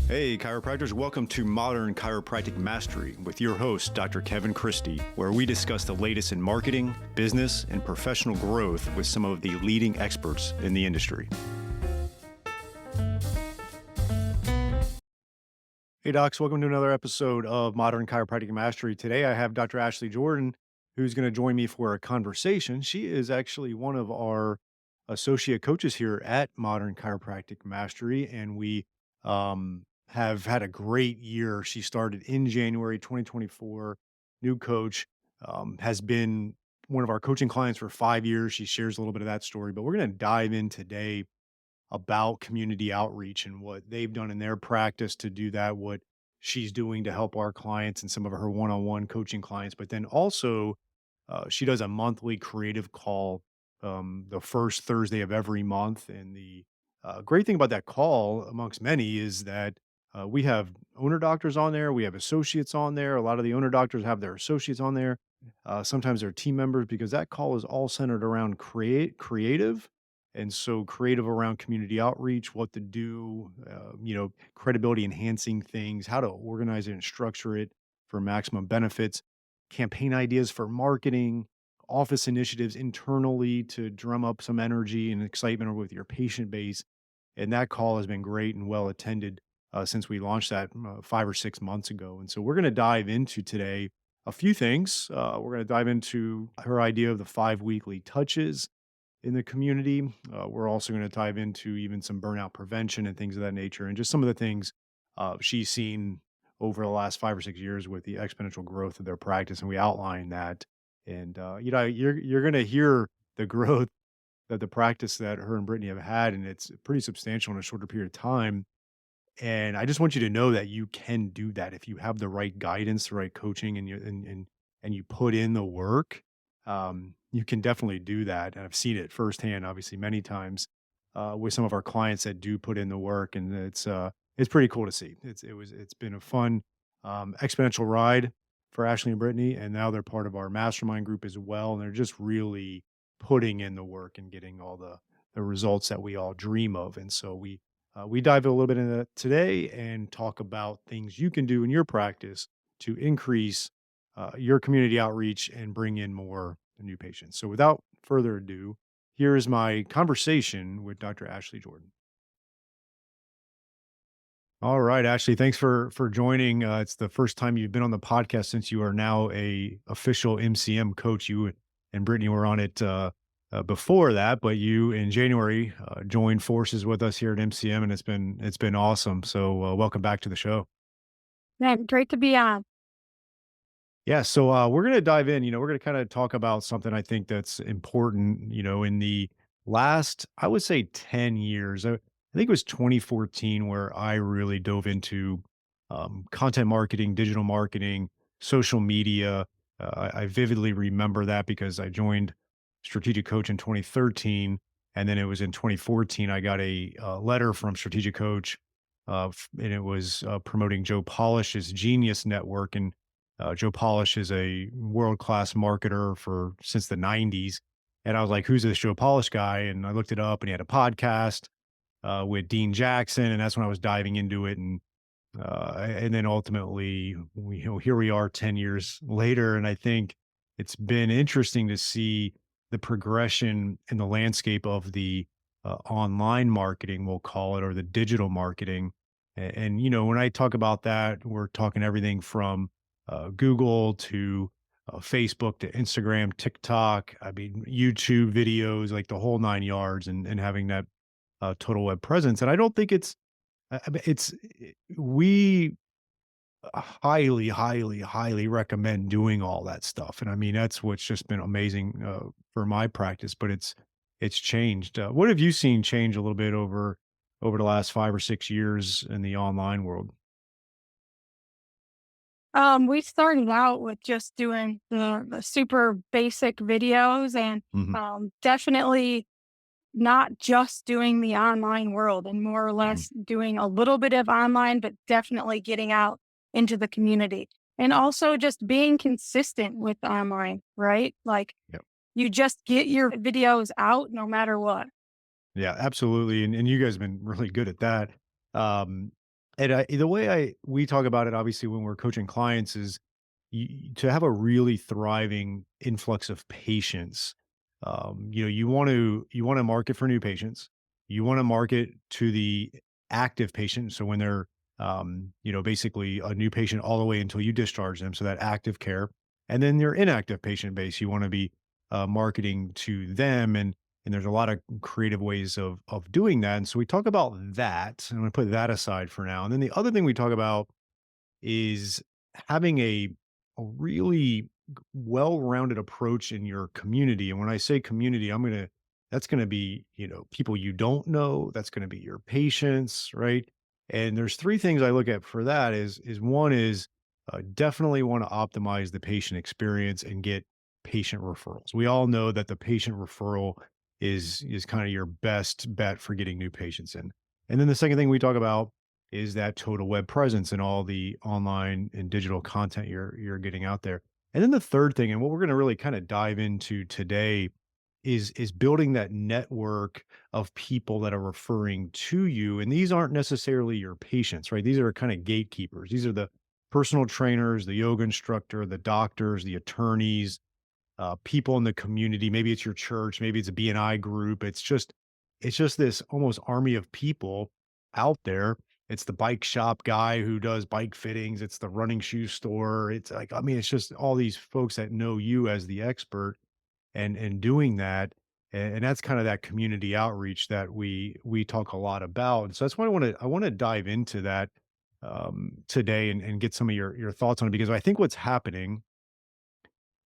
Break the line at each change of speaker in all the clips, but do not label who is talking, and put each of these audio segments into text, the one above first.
Hey, chiropractors, welcome to Modern Chiropractic Mastery with your host, Dr. Kevin Christie, where we discuss the latest in marketing, business, and professional growth with some of the leading experts in the industry. Hey, docs, welcome to another episode of Modern Chiropractic Mastery. Today, I have Dr. Ashley Jordan, who's going to join me for a conversation. She is actually one of our associate coaches here at Modern Chiropractic Mastery, and we have had a great year. She started in January 2024, new coach, has been one of our coaching clients for 5 years. She shares a little bit of that story, but we're going to dive in today about community outreach and what they've done in their practice to do that, what she's doing to help our clients and some of her one-on-one coaching clients. But then also, she does a monthly creative call the first Thursday of every month. And the great thing about that call, amongst many, is that we have owner doctors on there, we have associates on there. A lot of the owner doctors have their associates on there. Sometimes they're team members because that call is all centered around creative, and so creative around community outreach, what to do, credibility enhancing things, how to organize it and structure it for maximum benefits, campaign ideas for marketing, office initiatives internally to drum up some energy and excitement with your patient base. And that call has been great and well attended since we launched that 5 or 6 months ago. And so we're going to dive into today a few things. We're going to dive into her idea of the 5 weekly touches in the community. We're also going to dive into even some burnout prevention and things of that nature, and just some of the things she's seen over the last 5 or 6 years with the exponential growth of their practice. And we outline that. And you're going to hear the growth that the practice that her and Brittany have had, and it's pretty substantial in a shorter period of time. And I just want you to know that you can do that if you have the right guidance, the right coaching, and you put in the work. You can definitely do that. And I've seen it firsthand, obviously, many times with some of our clients that do put in the work, and it's pretty cool to see. It's been a fun exponential ride for Ashley and Brittany, and now they're part of our mastermind group as well. And they're just really putting in the work and getting all the results that we all dream of. And so we dive a little bit into that today and talk about things you can do in your practice to increase your community outreach and bring in more new patients. So without further ado, here is my conversation with Dr. Ashley Jordan. All right, Ashley, thanks for joining. It's the first time you've been on the podcast since you are now a official MCM coach. You and Brittany were on it before that, but you in January joined forces with us here at MCM, and it's been awesome. So welcome back to the show.
Yeah, great to be on.
Yeah, so we're going to dive in. We're going to kind of talk about something I think that's important. In the last, I would say, 10 years. I think it was 2014 where I really dove into content marketing, digital marketing, social media. I vividly remember that because I joined Strategic Coach in 2013, and then it was in 2014 I got a letter from Strategic Coach, and it was promoting Joe Polish's Genius Network. And Joe Polish is a world-class marketer since the 90s. And I was like, who's this Joe Polish guy? And I looked it up, and he had a podcast with Dean Jackson. And that's when I was diving into it. And then ultimately, here we are 10 years later. And I think it's been interesting to see the progression in the landscape of the online marketing, we'll call it, or the digital marketing. And when I talk about that, we're talking everything from Google to Facebook to Instagram, TikTok, I mean, YouTube videos, like the whole 9 yards, and having that total web presence. And I don't think I mean, we highly, highly, highly recommend doing all that stuff. And I mean, that's what's just been amazing for my practice, but it's changed. What have you seen change a little bit over the last 5 or 6 years in the online world?
We started out with just doing the super basic videos and
Hmm.
definitely not just doing the online world and more or
Hmm.
less doing a little bit of online, but definitely getting out into the community. And also just being consistent with online, right? Like
Yep.
you just get your videos out no matter what.
Yeah, absolutely. And you guys have been really good at that. Um, And the way we talk about it, obviously, when we're coaching clients is to have a really thriving influx of patients. You want to market for new patients. You want to market to the active patient. So when they're, basically a new patient all the way until you discharge them. So that active care, and then your inactive patient base, you want to be marketing to them, and there's a lot of creative ways of doing that. And so we talk about that. I'm going to put that aside for now. And then the other thing we talk about is having a really well-rounded approach in your community. And when I say community, that's going to be, people you don't know, that's going to be your patients, right? And there's three things I look at for that is one is definitely want to optimize the patient experience and get patient referrals. We all know that the patient referral is kind of your best bet for getting new patients in. And then the second thing we talk about is that total web presence and all the online and digital content you're getting out there. And then the third thing, and what we're going to really kind of dive into today is building that network of people that are referring to you. And these aren't necessarily your patients, right? These are kind of gatekeepers. These are the personal trainers, the yoga instructor, the doctors, the attorneys, people in the community. Maybe it's your church, maybe it's a BNI group. It's just this almost army of people out there. It's the bike shop guy who does bike fittings. It's the running shoe store. It's like, I mean, it's just all these folks that know you as the expert and doing that. And that's kind of that community outreach that we talk a lot about. And so that's why I want to dive into that today and get some of your thoughts on it, because I think what's happening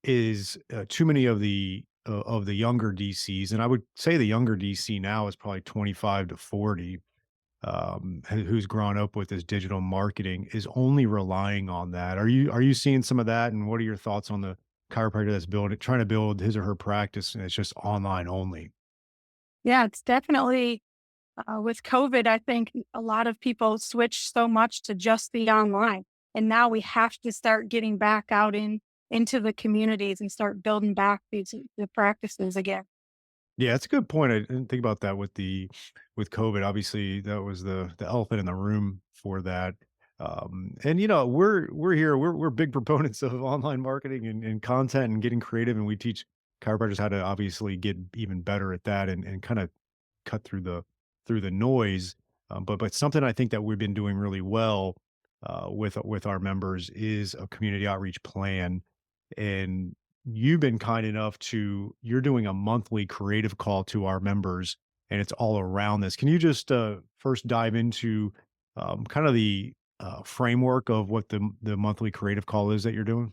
is, too many of the younger DCs, and I would say the younger DC now is probably 25 to 40, who's grown up with this digital marketing, is only relying on that. Are you seeing some of that, and what are your thoughts on the chiropractor that's trying to build his or her practice, and it's just online only?
Yeah, it's definitely with COVID, I think a lot of people switched so much to just the online. And now we have to start getting back out into the communities and start building back the practices again.
Yeah, that's a good point. I didn't think about that with COVID. Obviously, that was the elephant in the room for that. And we're here. We're big proponents of online marketing and content and getting creative. And we teach chiropractors how to obviously get even better at that and kind of cut through the noise. But something I think that we've been doing really well with our members is a community outreach plan. And you've been kind enough to you're doing a monthly creative call to our members, and it's all around this. Can you just first dive into kind of the framework of what the monthly creative call is that you're doing?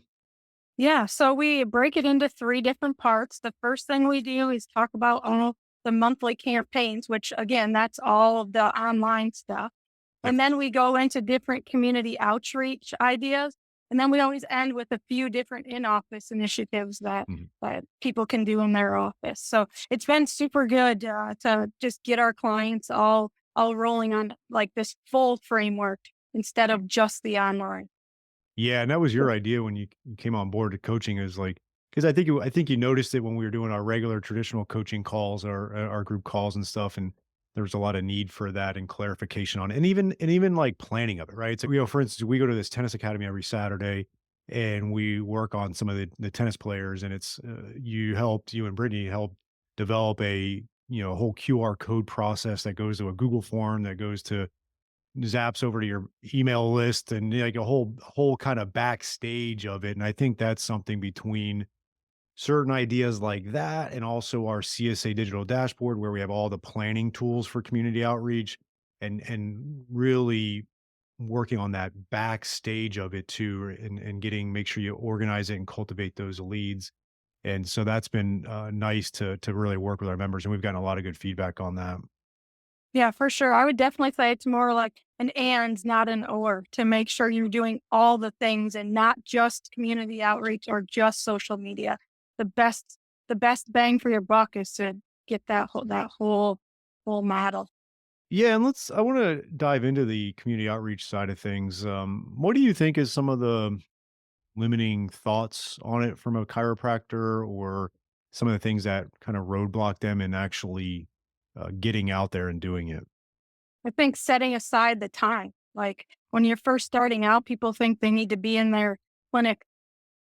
Yeah, so we break it into three different parts. The first thing we do is talk about all the monthly campaigns, which again, that's all of the online stuff.
Yep.
And then we go into different community outreach ideas. And then we always end with a few different in-office initiatives
Mhm.
that people can do in their office. So it's been super good to just get our clients all rolling on like this full framework instead of just the online.
Yeah, and that was your idea when you came on board to coaching, is like, because I think you noticed it when we were doing our regular traditional coaching calls, our group calls and stuff, and there was a lot of need for that and clarification on it, and even like planning of it, right? So, for instance, we go to this tennis academy every Saturday, and we work on some of the tennis players, and it's you and Brittany helped develop a whole QR code process that goes to a Google form that goes to zaps over to your email list, and like a whole kind of backstage of it. And I think that's something between certain ideas like that and also our CSA digital dashboard where we have all the planning tools for community outreach, and really working on that backstage of it too, and getting make sure you organize it and cultivate those leads. And so that's been nice to really work with our members, and we've gotten a lot of good feedback on that.
Yeah, for sure. I would definitely say it's more like an and, not an or, to make sure you're doing all the things and not just community outreach or just social media. The best, the best bang for your buck is to get that whole model.
Yeah, and I want to dive into the community outreach side of things. What do you think is some of the limiting thoughts on it from a chiropractor, or some of the things that kind of roadblock them in actually getting out there and doing it?
I think setting aside the time. Like when you're first starting out, people think they need to be in their clinic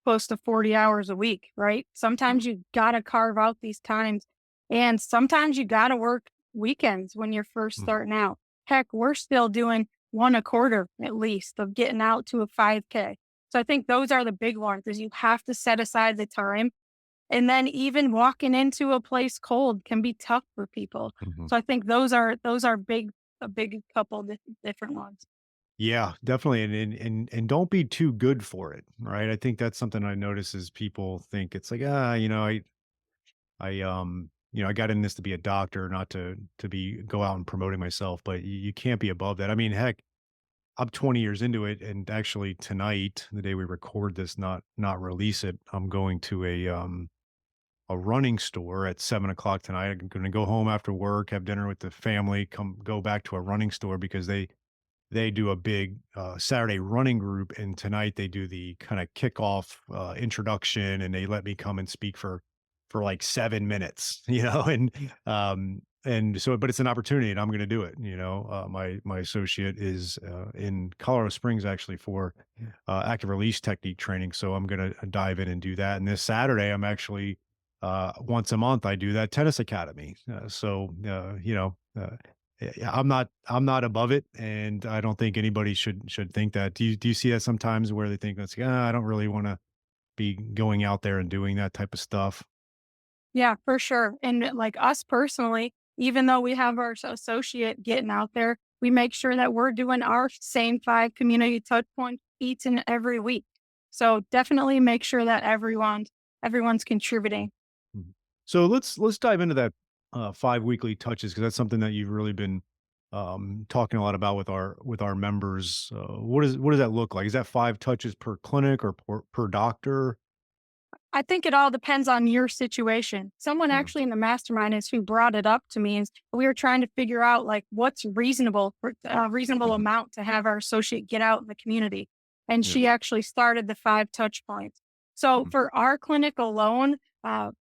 close to 40 hours a week, right? Sometimes you got to carve out these times, and sometimes you got to work weekends when you're first
Mhm,
starting out. Heck, we're still doing one a quarter at least of getting out to a 5K. So I think those are the big ones is you have to set aside the time. And then even walking into a place cold can be tough for people.
mhm.
So I think those are a big couple different ones.
Yeah, definitely, and don't be too good for it, right? I think that's something I notice is people think it's like, I got in this to be a doctor, not to be go out and promoting myself, but you can't be above that. I mean, heck, I'm 20 years into it, and actually tonight, the day we record this, not release it, I'm going to a running store at 7 o'clock tonight. I'm going to go home after work, have dinner with the family, come go back to a running store because they do a big Saturday running group, and tonight they do the kind of kickoff introduction, and they let me come and speak for like 7 minutes, and so, but it's an opportunity, and I'm going to do it. My associate is in Colorado Springs actually for active release technique training, so I'm going to dive in and do that. And this Saturday, I'm actually once a month I do that tennis academy. Yeah, I'm not above it, and I don't think anybody should think that. Do you see that sometimes where they think that's, I don't really wanna be going out there and doing that type of stuff?
Yeah, for sure. And like us personally, even though we have our associate getting out there, we make sure that we're doing our same 5 community touch points each and every week. So definitely make sure that everyone's contributing.
Mhm. So let's dive into that 5 weekly touches because that's something that you've really been talking a lot about with our members. What does that look like? Is that 5 touches per clinic or per doctor?
I think it all depends on your situation. Someone
Mm,
actually in the mastermind is who brought it up to me, and we were trying to figure out like what's reasonable for a reasonable
mhm,
amount to have our associate get out in the community. And
yeah,
she actually started the 5 touch points. So
mm,
for our clinic alone,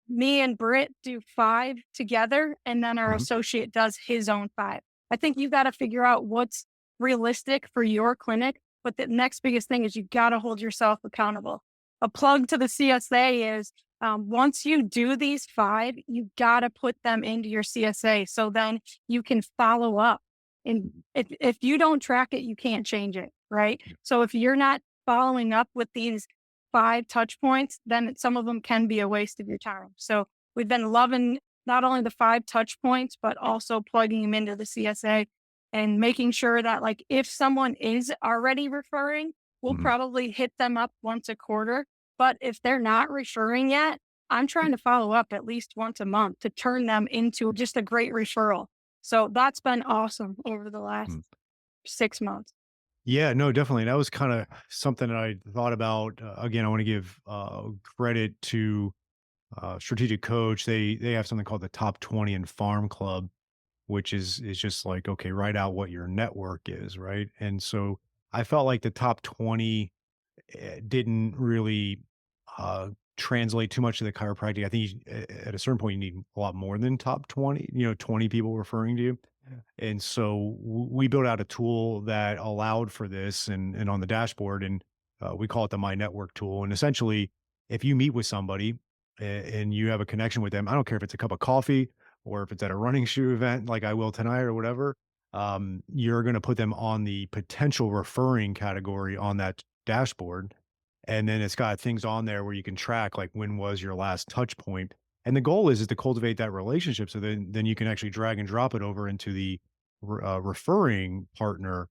me and Britt do 5 together, and then our
mhm,
associate does his own 5. I think you got to figure out what's realistic for your clinic. But the next biggest thing is you got to hold yourself accountable. A plug to the CSA is once you do these 5, you got to put them into your CSA so then you can follow up. And
mhm,
if you don't track it, you can't change it, right?
yeah,
So if you're not following up with these 5 touch points, then some of them can be a waste of your time. So we've been loving not only the 5 touch points, but also plugging them into the CSA and making sure that, like, if someone is already referring, we'll
mhm,
probably hit them up once a quarter, but if they're not referring yet, I'm trying to follow up at least once a month to turn them into just a great referral. So that's been awesome over the last
mhm.
6 months.
Yeah, no, definitely. That was kind of something that I thought about. Again, I want to give credit to Strategic Coach. They have something called the Top 20 in Farm Club, which is just like, okay, write out what your network is, right? And so I felt like the top 20 didn't really translate too much to the chiropractic. I think at a certain point you need a lot more than top 20, 20 people referring to you. And so we built out a tool that allowed for this and on the dashboard, and we call it the My Network tool. And essentially, if you meet with somebody and you have a connection with them, I don't care if it's a cup of coffee or if it's at a running shoe event like I will tonight or whatever, you're going to put them on the potential referring category on that dashboard. And then it's got things on there where you can track like when was your last touch point. And the goal is to cultivate that relationship so then you can actually drag and drop it over into the referring partner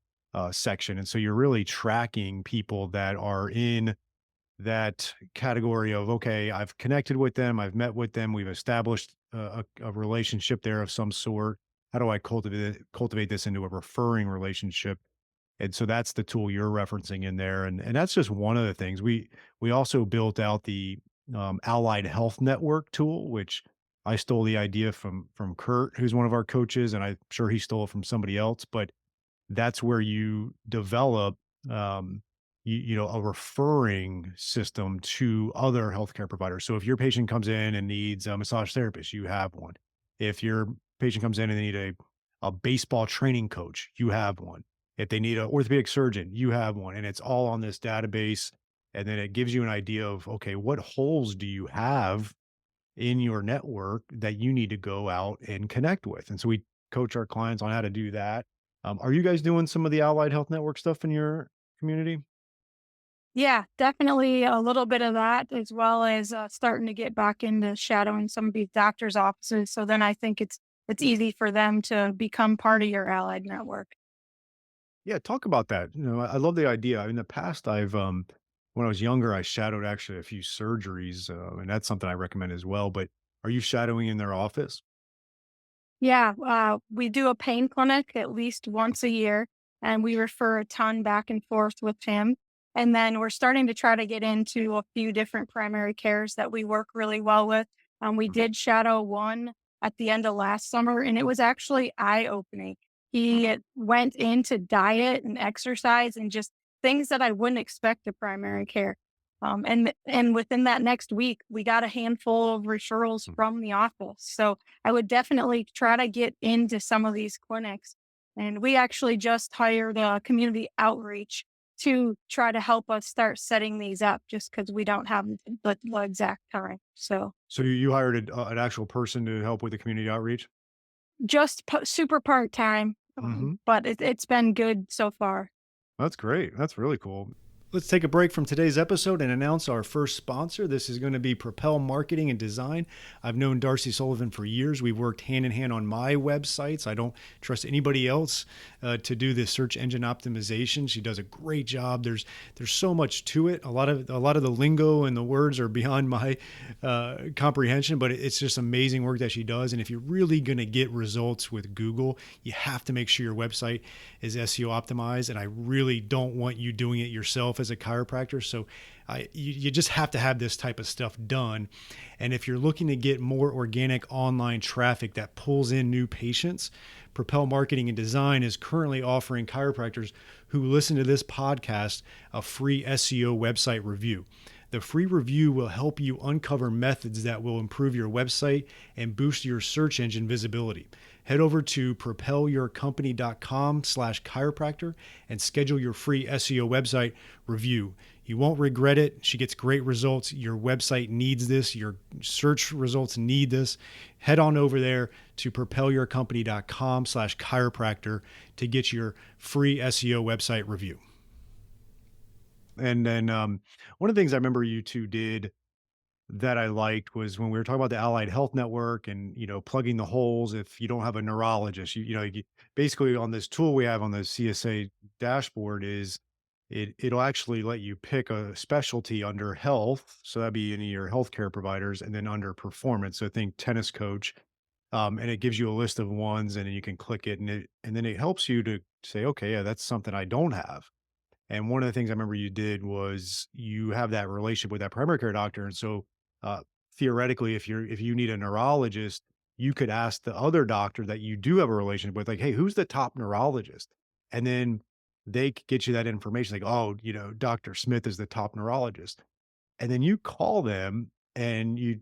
section. And so you're really tracking people that are in that category of, okay, I've connected with them, I've met with them, we've established a relationship there of some sort. How do I cultivate this into a referring relationship? And so that's the tool you're referencing in there, and that's just one of the things. We also built out the Allied Health Network tool, which I stole the idea from Kurt, who's one of our coaches, and I'm sure he stole it from somebody else. But that's where you develop, um, a referring system to other healthcare providers. So if your patient comes in and needs a massage therapist, you have one. If your patient comes in and they need a baseball training coach, you have one. If they need an orthopedic surgeon, you have one, and it's all on this database. And then it gives you an idea of, okay, what holes do you have in your network that you need to go out and connect with? And so we coach our clients on how to do that. Are you guys doing some of the allied health network stuff in your community?
Yeah, definitely a little bit of that, as well as starting to get back into shadowing some of these doctors' offices. So then I think it's easy for them to become part of your allied network.
Yeah, talk about that. I love the idea. In the past, when I was younger, I shadowed actually a few surgeries, and that's something I recommend as well. But are you shadowing in their office?
Yeah, we do a pain clinic at least once a year, and we refer a ton back and forth with him. And then we're starting to try to get into a few different primary cares that we work really well with. We
Mhm.
did shadow one at the end of last summer, and it was actually eye opening. He went into diet and exercise and just things that I wouldn't expect of primary care. And within that next week, we got a handful of referrals
Mhm.
from the office. So I would definitely try to get into some of these clinics. And we actually just hired a community outreach to try to help us start setting these up just because we don't have the exact time. So
So you hired an actual person to help with the community outreach?
just super part time,
Hmm.
but it's been good so far.
That's great. That's really cool. Let's take a break from today's episode and announce our first sponsor. This is going to be Propel Marketing and Design. I've known Darcy Sullivan for years. We've worked hand in hand on my websites. I don't trust anybody else to do this search engine optimization. She does a great job. There's so much to it. A lot of the lingo and the words are beyond my comprehension, but it's just amazing work that she does. And if you're really going to get results with Google, you have to make sure your website is SEO optimized. And I really don't want you doing it yourself as a chiropractor. So you just have to have this type of stuff done. And if you're looking to get more organic online traffic that pulls in new patients, Propel Marketing and Design is currently offering chiropractors who listen to this podcast a free SEO website review. The free review will help you uncover methods that will improve your website and boost your search engine visibility. Head over to propelyourcompany.com/chiropractor and schedule your free SEO website review. You won't regret it. She gets great results. Your website needs this. Your search results need this. Head on over there to propelyourcompany.com/chiropractor to get your free SEO website review. And then one of the things I remember you two did that I liked was when we were talking about the Allied Health Network and, plugging the holes. If you don't have a neurologist, basically on this tool we have on the CSA dashboard is it'll actually let you pick a specialty under health. So that'd be any of your healthcare providers, and then under performance. So think tennis coach. And it gives you a list of ones, and then you can click it, and then it helps you to say, okay, yeah, that's something I don't have. And one of the things I remember you did was you have that relationship with that primary care doctor. And so theoretically, if you need a neurologist, you could ask the other doctor that you do have a relationship with, like, hey, who's the top neurologist? And then they could get you that information, like, oh, Dr. Smith is the top neurologist. And then you call them and you're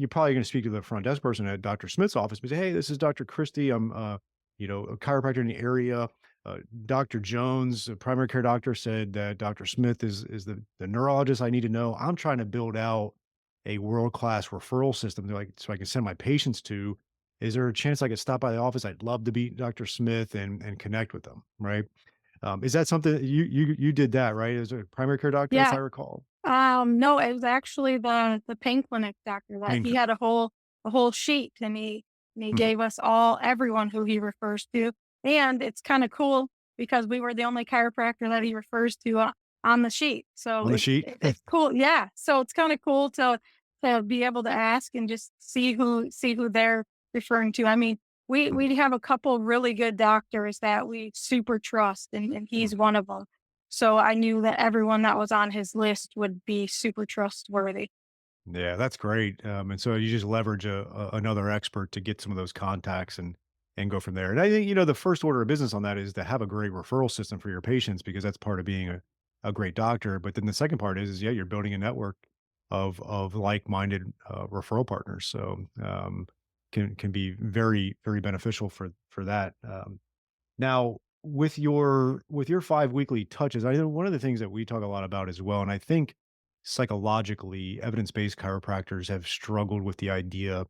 probably going to speak to the front desk person at Dr. Smith's office, but say, hey, this is Dr. Christie. I'm a chiropractor in the area. Dr. Jones, a primary care doctor, said that Dr. Smith is the neurologist I need to know. I'm trying to build out a world-class referral system so I can send my patients to. Is there a chance I could stop by the office? I'd love to meet Dr. Smith and connect with them, right? Is that something that you did that, right? As a primary care doctor, if I
Yeah.
recall?
No, it was actually the pain clinic doctor that
Pain
he
co
had a whole sheet, and he
Mhm.
gave us everyone who he refers to. And it's kind of cool because we were the only chiropractor that he refers to on the sheet. So
On the sheet?
it's cool. Yeah. So it's kind of cool to be able to ask and just see who they're referring to. I mean,
Mm,
we have a couple really good doctors that we super trust, and
mm.
he's one of them. So I knew that everyone that was on his list would be super trustworthy.
Yeah, that's great. And so you just leverage another expert to get some of those contacts and go from there. And I think the first order of business on that is to have a great referral system for your patients, because that's part of being a great doctor. But then the second part is yeah, you're building a network of like-minded referral partners. So can be very very beneficial for that. Now with your 5 weekly touches, I know one of the things that we talk a lot about as well, and I think psychologically, evidence-based chiropractors have struggled with the idea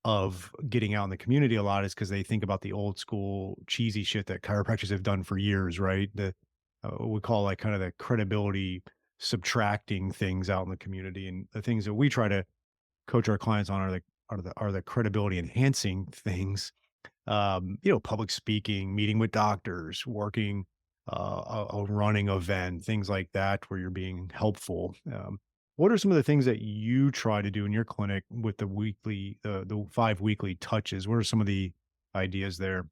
of getting out in the community a lot is because they think about the old school cheesy shit that chiropractors have done for years, right? We call, like, kind of the credibility subtracting things out in the community, and the things that we try to coach our clients on are the credibility enhancing things, public speaking, meeting with doctors, working a running event, things like that, where you're being helpful. What are some of the things that you try to do in your clinic with the 5 weekly touches? What are some of the ideas there?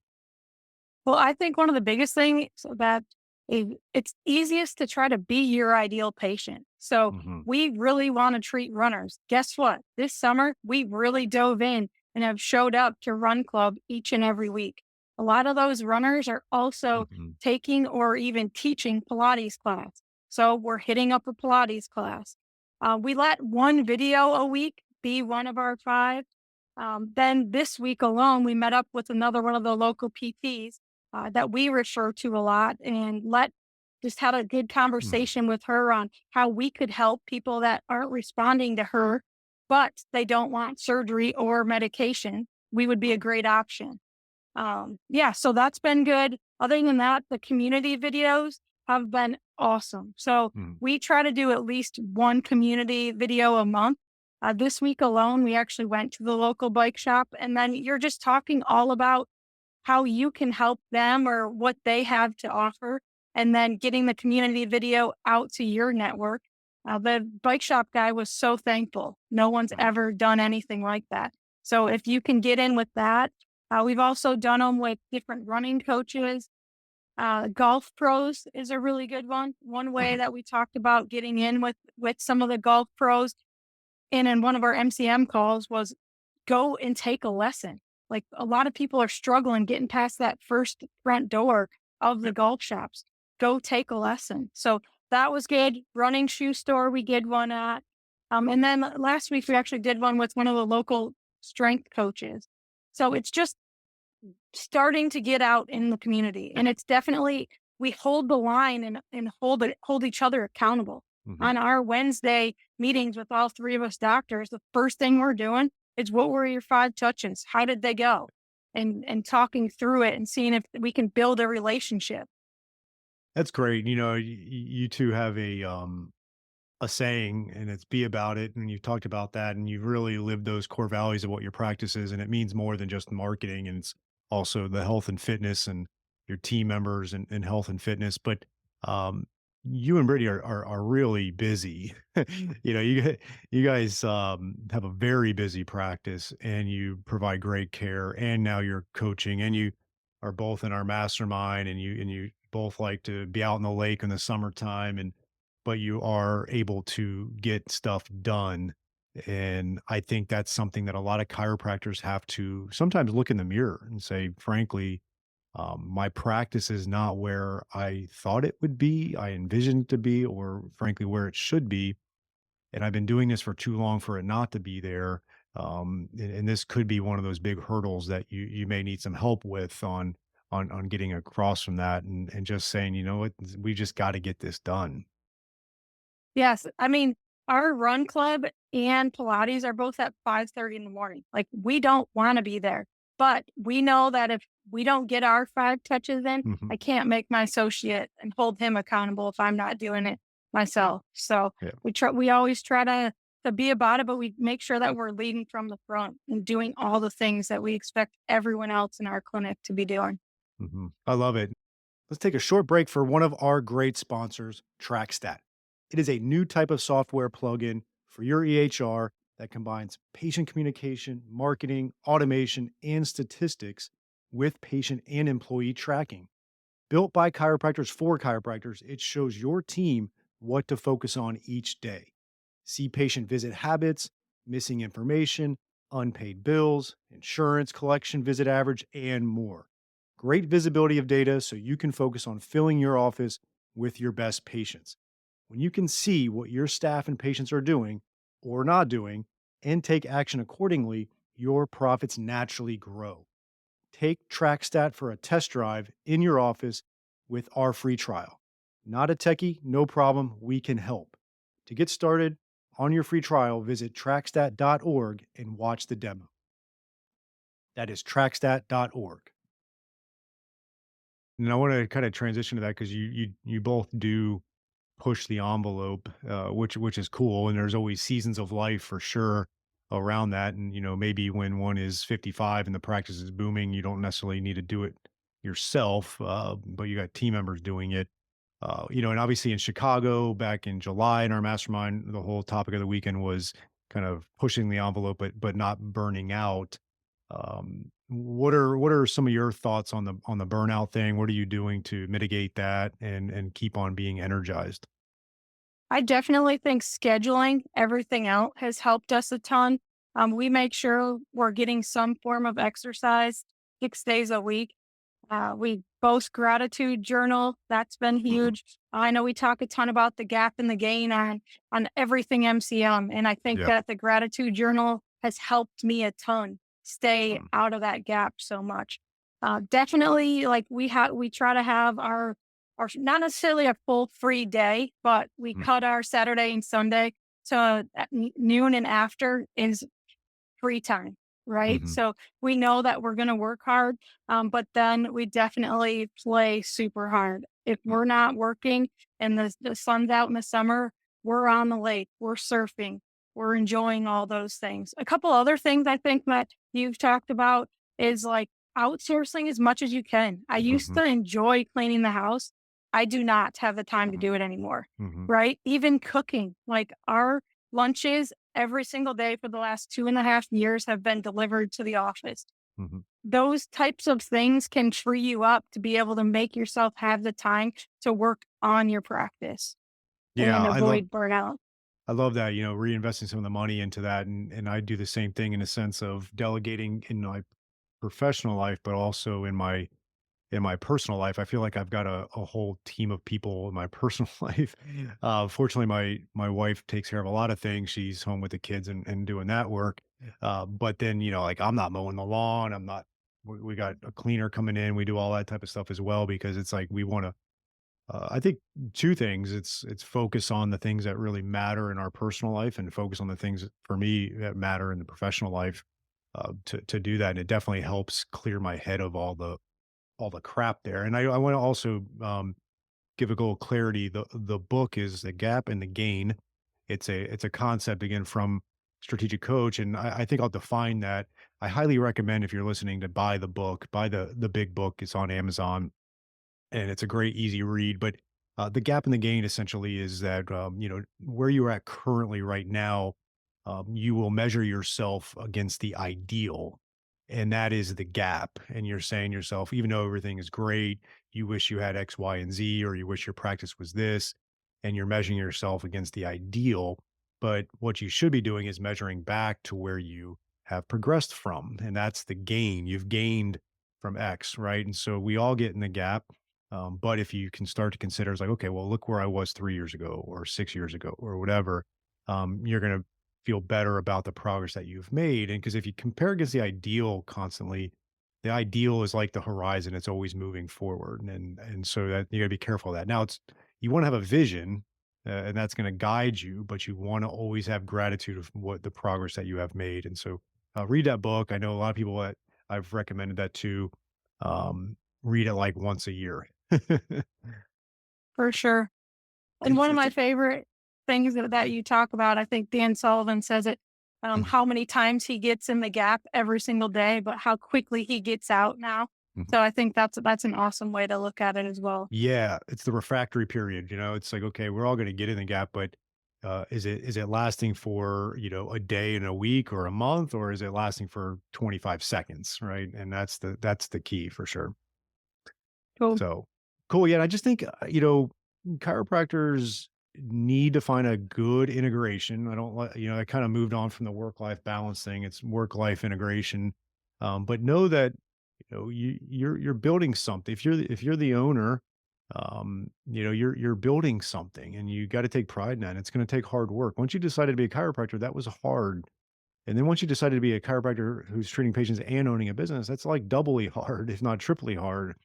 Well, I think one of the biggest things that it's easiest to try to be your ideal patient. So
Hmm.
we really want to treat runners. Guess what? This summer, we really dove in and have showed up to Run Club each and every week. A lot of those runners are also
Hmm.
taking or even teaching Pilates class. So we're hitting up a Pilates class. We let one video a week be one of our five. Then this week alone, we met up with another one of the local PTs that we refer to a lot and just had a good
Hmm.
conversation with her on how we could help people that aren't responding to her, but they don't want surgery or medication. We would be a great option. Yeah, so that's been good. Other than that, the community videos have been awesome. So
Hmm.
we try to do at least one community video a month. This week alone, we actually went to the local bike shop, and then you're just talking all about how you can help them or what they have to offer, and then getting the community video out to your network. The bike shop guy was so thankful. No one's
Hmm.
ever done anything like that. So if you can get in with that, we've also done them with different running coaches. Golf pros is a really good one. One way that we talked about getting in with some of the golf pros and in one of our MCM calls was go and take a lesson. Like a lot of people are struggling getting past that first front door of the golf shops. Go take a lesson. So that was good. Running shoe store, we did one at. And then last week we actually did one with one of the local strength coaches. So it's just starting to get out in the community. And it's definitely we hold the line and hold each other accountable.
Hmm.
On our Wednesday meetings with all three of us doctors, the first thing we're doing is what were your five touches? How did they go? And talking through it and seeing if we can build a relationship.
That's great. You two have a saying, and it's be about it, and you've talked about that, and you've really lived those core values of what your practice is, and it means more than just marketing, and it's also the health and fitness and your team members and health and fitness. But um you and Brittany are really busy. You guys have a very busy practice, and you provide great care, and now you're coaching, and you are both in our mastermind, and you both like to be out in the lake in the summertime, and but you are able to get stuff done. And I think that's something that a lot of chiropractors have to sometimes look in the mirror and say, frankly, my practice is not where I thought it would be, I envisioned it to be, or frankly, where it should be. And I've been doing this for too long for it not to be there. And this could be one of those big hurdles that you may need some help with on getting across from that, and just saying, you know what, we just got to get this done.
Yes. I mean, our run club and Pilates are both at 5:30 in the morning. Like we don't want to be there, but we know that if we don't get our five touches in,
Hmm.
I can't make my associate and hold him accountable if I'm not doing it myself. So
Yeah.
we always try to be about it, but we make sure that we're leading from the front and doing all the things that we expect everyone else in our clinic to be doing.
I love it. Let's take a short break for one of our great sponsors, TrackStat. It is a new type of software plugin for your EHR that combines patient communication, marketing, automation, and statistics with patient and employee tracking. Built by chiropractors for chiropractors, it shows your team what to focus on each day. See patient visit habits, missing information, unpaid bills, insurance collection visit average, and more. Great visibility of data so you can focus on filling your office with your best patients. When you can see what your staff and patients are doing or not doing and take action accordingly, your profits naturally grow. take TrackStat for a test drive in your office with our free trial. Not a techie, no problem. We can help. To get started on your free trial, visit trackstat.org and watch the demo. That is trackstat.org. And I want to kind of transition to that because you both do push the envelope, which is cool. And there's always seasons of life for sure around that. And maybe when one is 55 and the practice is booming, you don't necessarily need to do it yourself, but you got team members doing it. And obviously in Chicago back in July in our mastermind, the whole topic of the weekend was kind of pushing the envelope, but not burning out. What are some of your thoughts on the burnout thing? What are you doing to mitigate that and keep on being energized?
I definitely think scheduling everything out has helped us a ton. We make sure we're getting some form of exercise 6 days a week. We both gratitude journal. That's been
Mhm.
huge. I know we talk a ton about the gap and the gain on everything MCM, and I think
Yeah.
that the gratitude journal has helped me a ton stay
Mm,
out of that gap so much. Definitely, like we try to have our not necessarily a full free day, but we
mm,
cut our Saturday and Sunday to at noon and after is free time, right?
mhm,
So we know that we're going to work hard, but then we definitely play super hard. If
mm,
we're not working and the sun's out in the summer, we're on the lake, we're surfing, we're enjoying all those things. A couple other things I think that you've talked about is like outsourcing as much as you can. I used
mhm,
to enjoy cleaning the house. I do not have the time to
mhm,
do it anymore,
mhm,
right? Even cooking, like our lunches every single day for the last 2.5 years have been delivered to the office.
mhm.
Those types of things can free you up to be able to make yourself have the time to work on your practice
Yeah,
and
I love
avoid burnout.
I love that, reinvesting some of the money into that, and I do the same thing in a sense of delegating in my professional life, but also in my personal life. I feel like I've got a whole team of people in my personal life. Fortunately, my wife takes care of a lot of things. She's home with the kids and doing that work. But then, like I'm not mowing the lawn. I'm not. We got a cleaner coming in. We do all that type of stuff as well because it's like we want to. I think two things. It's focus on the things that really matter in our personal life, and focus on the things for me that matter in the professional life. To do that, and it definitely helps clear my head of all the crap there. And I want to also give a little clarity. The book is The Gap and the Gain. It's a concept again from Strategic Coach, and I think I'll define that. I highly recommend if you're listening to buy the book, buy the big book. It's on Amazon and it's a great easy read. But the gap in the gain essentially is that where you're at currently right now, you will measure yourself against the ideal, and that is the gap. And you're saying to yourself, even though everything is great, you wish you had X, Y, and Z, or you wish your practice was this, and you're measuring yourself against the ideal. But what you should be doing is measuring back to where you have progressed from, and that's the gain. You've gained from X, right? And so we all get in the gap, but if you can start to consider, it's like, okay, well, look where I was 3 years ago or 6 years ago or whatever, you're going to feel better about the progress that you've made. And because if you compare against the ideal constantly, the ideal is like the horizon; it's always moving forward, and so that you got to be careful of that. Now, it's you want to have a vision, and that's going to guide you, but you want to always have gratitude of what the progress that you have made. And so, read that book. I know a lot of people that I've recommended that to. Read it like once a year.
For sure. And
It's
one of
it's
my
a
favorite things that you talk about, I think Dan Sullivan says it,
Mhm,
how many times he gets in the gap every single day, but how quickly he gets out now.
mhm.
So I think that's an awesome way to look at it as well.
Yeah, it's the refractory period, it's like, okay, we're all gonna get in the gap, but, is it lasting for, a day and a week or a month, or is it lasting for 25 seconds, right? And that's the key for sure.
Cool.
So, cool, yeah, and I just think, chiropractors need to find a good integration. I don't like I kinda moved on from the work-life balance thing, it's work-life integration, but know that, you're building something. If you're the owner, you're building something, and you gotta take pride in that, it's gonna take hard work. Once you decided to be a chiropractor, that was hard. And then once you decided to be a chiropractor who's treating patients and owning a business, that's like doubly hard, if not triply hard.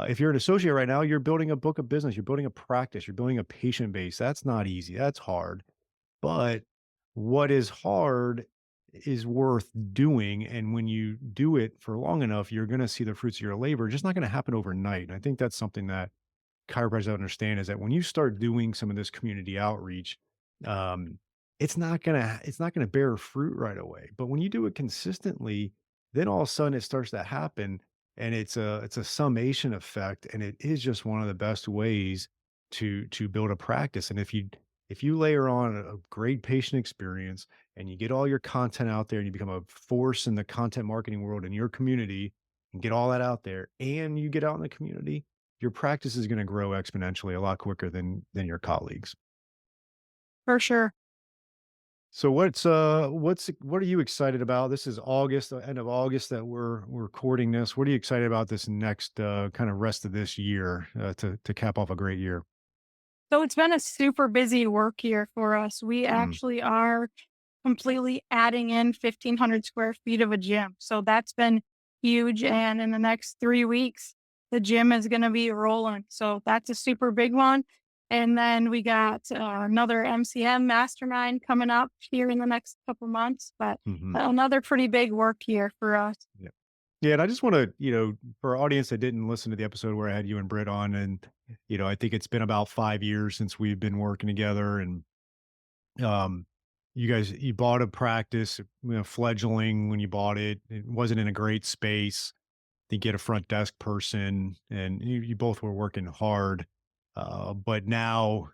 If you're an associate right now, you're building a book of business, you're building a practice, you're building a patient base. That's not easy. That's hard. But what is hard is worth doing. And when you do it for long enough, you're going to see the fruits of your labor. It's just not going to happen overnight. And I think that's something that chiropractors don't understand is that when you start doing some of this community outreach, um, it's not gonna bear fruit right away. But when you do it consistently, then all of a sudden it starts to happen, and it's a summation effect, and it is just one of the best ways to build a practice. And if you layer on a great patient experience and you get all your content out there and you become a force in the content marketing world in your community and get all that out there and you get out in the community, your practice is gonna grow exponentially a lot quicker than your colleagues.
For sure.
So what are you excited about? This is August, the end of August that we're recording this. What are you excited about this next kind of rest of this year to cap off a great year?
So it's been a super busy work year for us. We
Mm,
actually are completely adding in 1,500 square feet of a gym. So that's been huge. And in the next 3 weeks, the gym is going to be rolling. So that's a super big one. And then we got another MCM mastermind coming up here in the next couple months, but
mhm.
another pretty big work year for us.
Yeah. Yeah, and I just wanna, for our audience that didn't listen to the episode where I had you and Britt on, and, I think it's been about 5 years since we've been working together, and Um, you bought a practice, fledgling when you bought it. It wasn't in a great space. I think you had a front desk person and you both were working hard. But now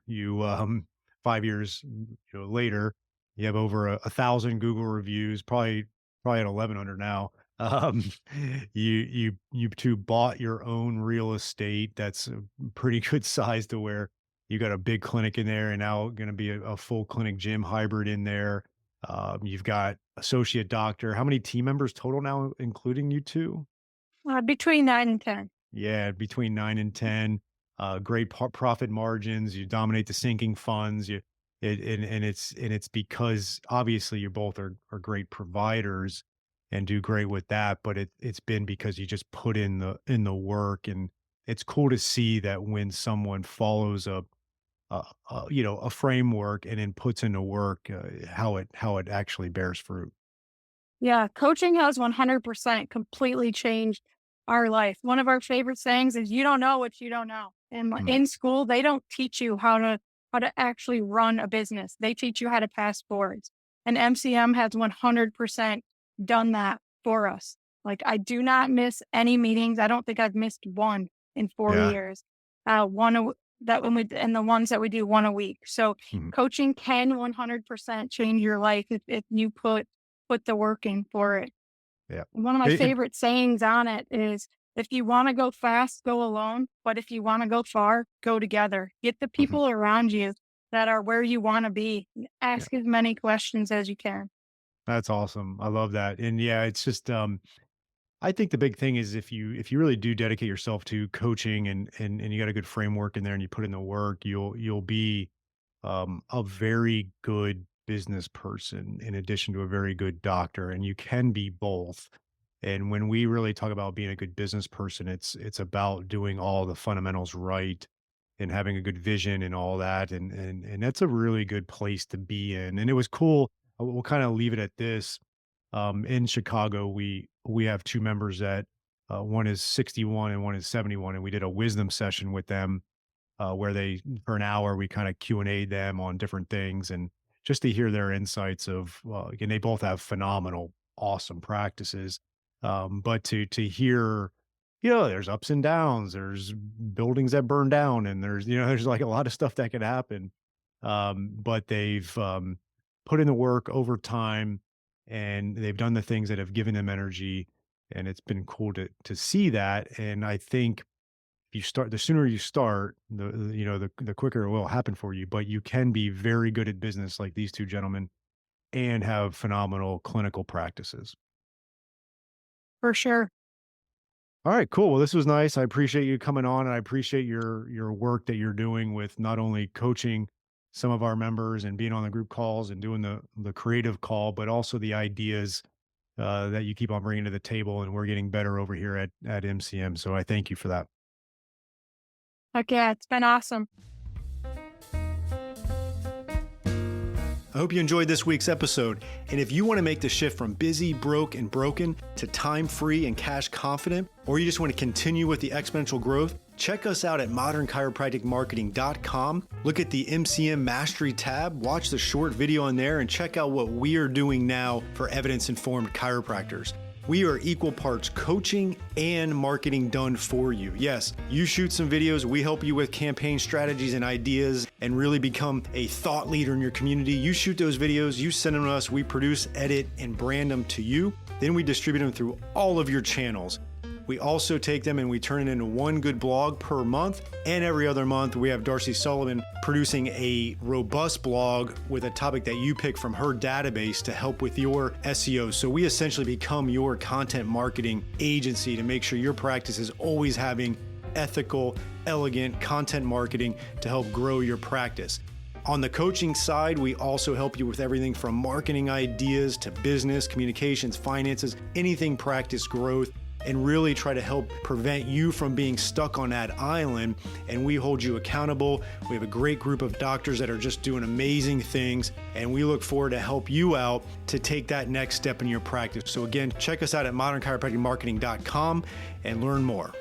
5 years later, you have over a thousand Google reviews, probably at 1,100 now. Um, you two bought your own real estate. That's a pretty good size to where you got a big clinic in there and now going to be a full clinic gym hybrid in there. You've got associate doctor. How many team members total now, including you two?
Between 9 and 10.
Yeah, between 9 and 10, great profit margins, you dominate the sinking funds, and it's because obviously you both are great providers and do great with that, but it's been because you just put in the work, and it's cool to see that when someone follows a framework and then puts into work, how it actually bears fruit.
Yeah, coaching has 100% completely changed our life. One of our favorite sayings is you don't know what you don't know. And
Mm,
in school, they don't teach you how to actually run a business. They teach you how to pass boards. And MCM has 100% done that for us. Like I do not miss any meetings. I don't think I've missed one in 4
yeah.
years. One that when we and the ones that we do one a week. So
Mhm.
coaching can 100% change your life if you put the work in for it.
Yeah.
One of my
It,
favorite sayings on it is, "If you wanna go fast, go alone, but if you wanna go far, go together." Get the
mhm.
people around you that are where you wanna be, and
Yeah.
ask as many questions as you can.
That's awesome. I love that. And yeah, it's just I think the big thing is if you really do dedicate yourself to coaching and you got a good framework in there and you put in the work, you'll be a very good business person in addition to a very good doctor, and you can be both. And when we really talk about being a good business person, it's about doing all the fundamentals right and having a good vision and all that, and that's a really good place to be in. And it was cool. We'll kind of leave it at this. In Chicago, we have two members that one is 61 and one is 71, and we did a wisdom session with them where they for an hour we kind of Q&A them on different things and just to hear their insights of again they both have phenomenal awesome practices, but to hear there's ups and downs, there's buildings that burn down, and there's like a lot of stuff that could happen, but they've put in the work over time and they've done the things that have given them energy, and it's been cool to see that. And I think you start the sooner you start, the quicker it will happen for you, but you can be very good at business like these two gentlemen and have phenomenal clinical practices.
For sure.
All right, cool. Well, this was nice. I appreciate you coming on and I appreciate your work that you're doing with not only coaching some of our members and being on the group calls and doing the creative call, but also the ideas that you keep on bringing to the table. And we're getting better over here at MCM. So I thank you for that.
Heck yeah, it's been awesome.
I hope you enjoyed this week's episode. And if you want to make the shift from busy, broke, and broken to time-free and cash confident, or you just want to continue with the exponential growth, check us out at modernchiropracticmarketing.com. Look at the MCM Mastery tab, watch the short video on there, and check out what we are doing now for evidence-informed chiropractors. We are equal parts coaching and marketing done for you. Yes, you shoot some videos, we help you with campaign strategies and ideas and really become a thought leader in your community. You shoot those videos, you send them to us, we produce, edit, and brand them to you. Then we distribute them through all of your channels. We also take them and we turn it into one good blog per month. And every other month, we have Darcy Sullivan producing a robust blog with a topic that you pick from her database to help with your SEO. So we essentially become your content marketing agency to make sure your practice is always having ethical, elegant content marketing to help grow your practice. On the coaching side, we also help you with everything from marketing ideas to business, communications, finances, anything practice growth, and really try to help prevent you from being stuck on that island. And we hold you accountable. We have a great group of doctors that are just doing amazing things, and we look forward to help you out to take that next step in your practice. So again, check us out at modernchiropracticmarketing.com and learn more.